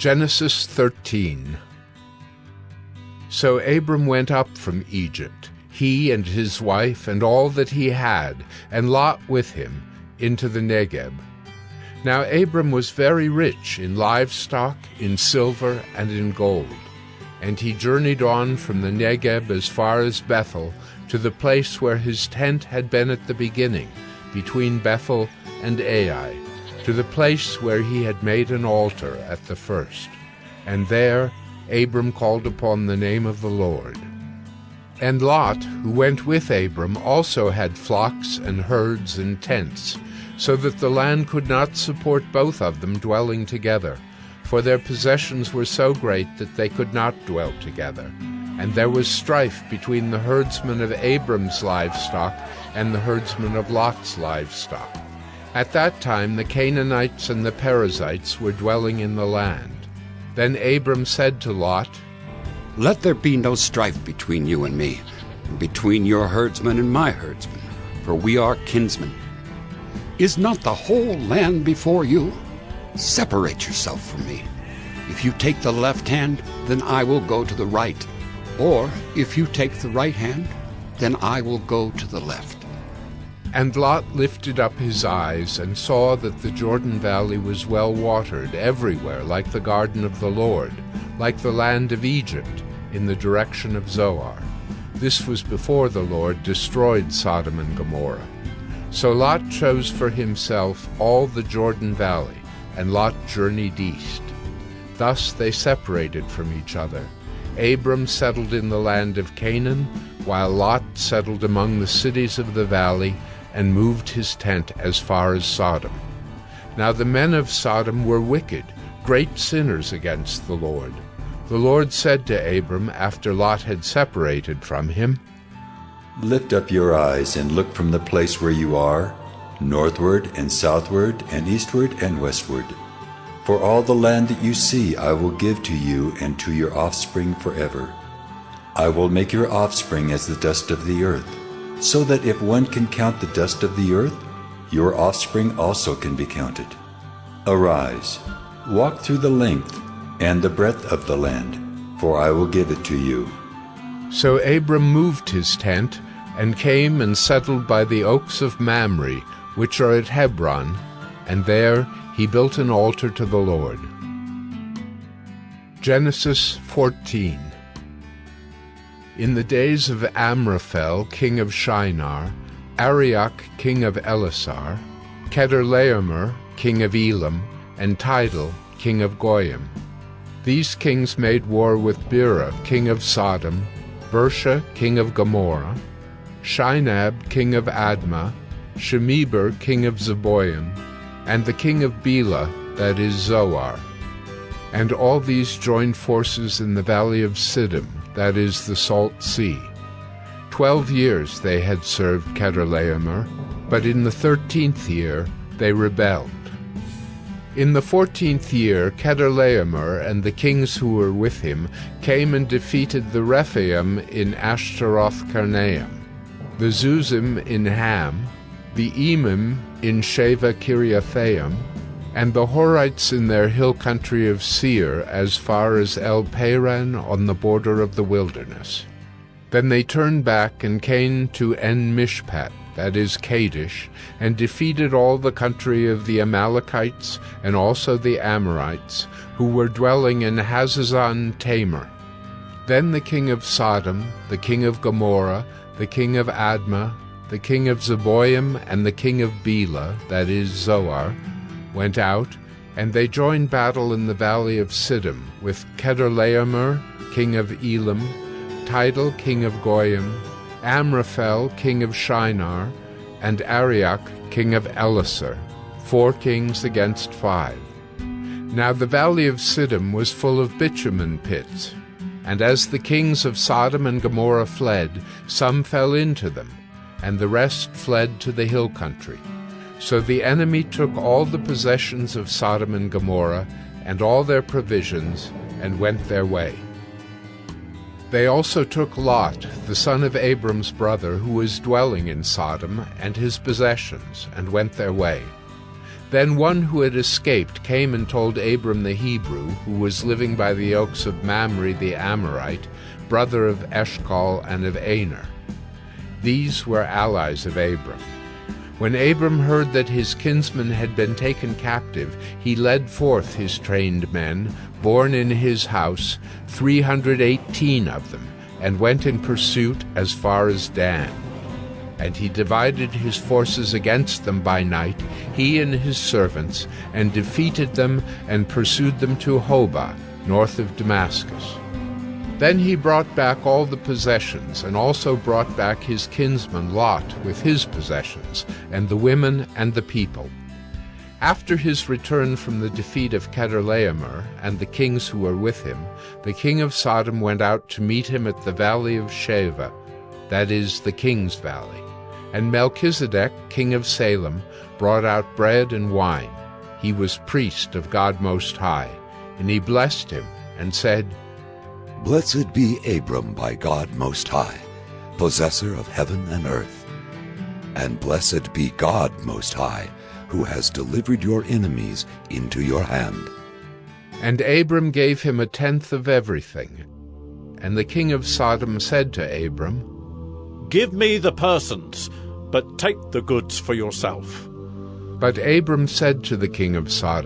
Genesis 13. So Abram went up from Egypt, he and his wife and all that he had, and Lot with him, into the Negeb. Now Abram was very rich in livestock, in silver, and in gold. And he journeyed on from the Negeb as far as Bethel, to the place where his tent had been at the beginning, between Bethel and Ai, to the place where he had made an altar at the first. And there Abram called upon the name of the Lord. And Lot, who went with Abram, also had flocks and herds and tents, so that the land could not support both of them dwelling together, for their possessions were so great that they could not dwell together. And there was strife between the herdsmen of Abram's livestock and the herdsmen of Lot's livestock. At that time the Canaanites and the Perizzites were dwelling in the land. Then Abram said to Lot, "Let there be no strife between you and me, and between your herdsmen and my herdsmen, for we are kinsmen. Is not the whole land before you? Separate yourself from me. If you take the left hand, then I will go to the right. Or if you take the right hand, then I will go to the left." And Lot lifted up his eyes and saw that the Jordan Valley was well watered everywhere, like the garden of the Lord, like the land of Egypt, in the direction of Zoar. This was before the Lord destroyed Sodom and Gomorrah. So Lot chose for himself all the Jordan Valley, and Lot journeyed east. Thus they separated from each other. Abram settled in the land of Canaan, while Lot settled among the cities of the valley, and moved his tent as far as Sodom. Now the men of Sodom were wicked, great sinners against the Lord. The Lord said to Abram after Lot had separated from him, "Lift up your eyes and look from the place where you are, northward and southward and eastward and westward. For all the land that you see I will give to you and to your offspring forever. I will make your offspring as the dust of the earth, so that if one can count the dust of the earth, your offspring also can be counted. Arise, walk through the length and the breadth of the land, for I will give it to you." So Abram moved his tent, and came and settled by the oaks of Mamre, which are at Hebron, and there he built an altar to the Lord. Genesis 14. In the days of Amraphel, king of Shinar, Arioch, king of Elasar, Chedorlaomer, king of Elam, and Tidal, king of Goyim. These kings made war with Bera, king of Sodom, Bersha, king of Gomorrah, Shinab, king of Admah, Shemeber, king of Zeboim, and the king of Bela, that is Zoar. And all these joined forces in the valley of Siddim, that is the Salt Sea. 12 years they had served Chedorlaomer, but in the 13th year they rebelled. In the 14th year Chedorlaomer and the kings who were with him came and defeated the Rephaim in Ashtaroth-Karnaim, the Zuzim in Ham, the Emim in Sheva Kiriathaim, and the Horites in their hill country of Seir as far as El-Paran on the border of the wilderness. Then they turned back and came to En-Mishpat, that is Kadesh, and defeated all the country of the Amalekites and also the Amorites, who were dwelling in Hazazon Tamar. Then the king of Sodom, the king of Gomorrah, the king of Admah, the king of Zeboim, and the king of Bela, that is Zoar, went out, and they joined battle in the valley of Siddim with Chedorlaomer, king of Elam, Tidal, king of Goyim, Amraphel, king of Shinar, and Arioch, king of Elasar, 4 kings against 5. Now the valley of Siddim was full of bitumen pits, and as the kings of Sodom and Gomorrah fled, some fell into them, and the rest fled to the hill country. So the enemy took all the possessions of Sodom and Gomorrah, and all their provisions, and went their way. They also took Lot, the son of Abram's brother, who was dwelling in Sodom, and his possessions, and went their way. Then one who had escaped came and told Abram the Hebrew, who was living by the oaks of Mamre the Amorite, brother of Eshcol and of Aner. These were allies of Abram. When Abram heard that his kinsman had been taken captive, he led forth his trained men, born in his house, 318 of them, and went in pursuit as far as Dan. And he divided his forces against them by night, he and his servants, and defeated them and pursued them to Hobah, north of Damascus. Then he brought back all the possessions, and also brought back his kinsman Lot with his possessions, and the women and the people. After his return from the defeat of Chedorlaomer and the kings who were with him, the king of Sodom went out to meet him at the valley of Sheva, that is, the king's valley. And Melchizedek, king of Salem, brought out bread and wine. He was priest of God Most High, and he blessed him, and said, Blessed be Abram by God Most High, possessor of heaven and earth. And blessed be God Most High, who has delivered your enemies into your hand. And Abram gave him 1/10 of everything. And the king of Sodom said to Abram, Give me the persons, but take the goods for yourself. But Abram said to the king of Sodom,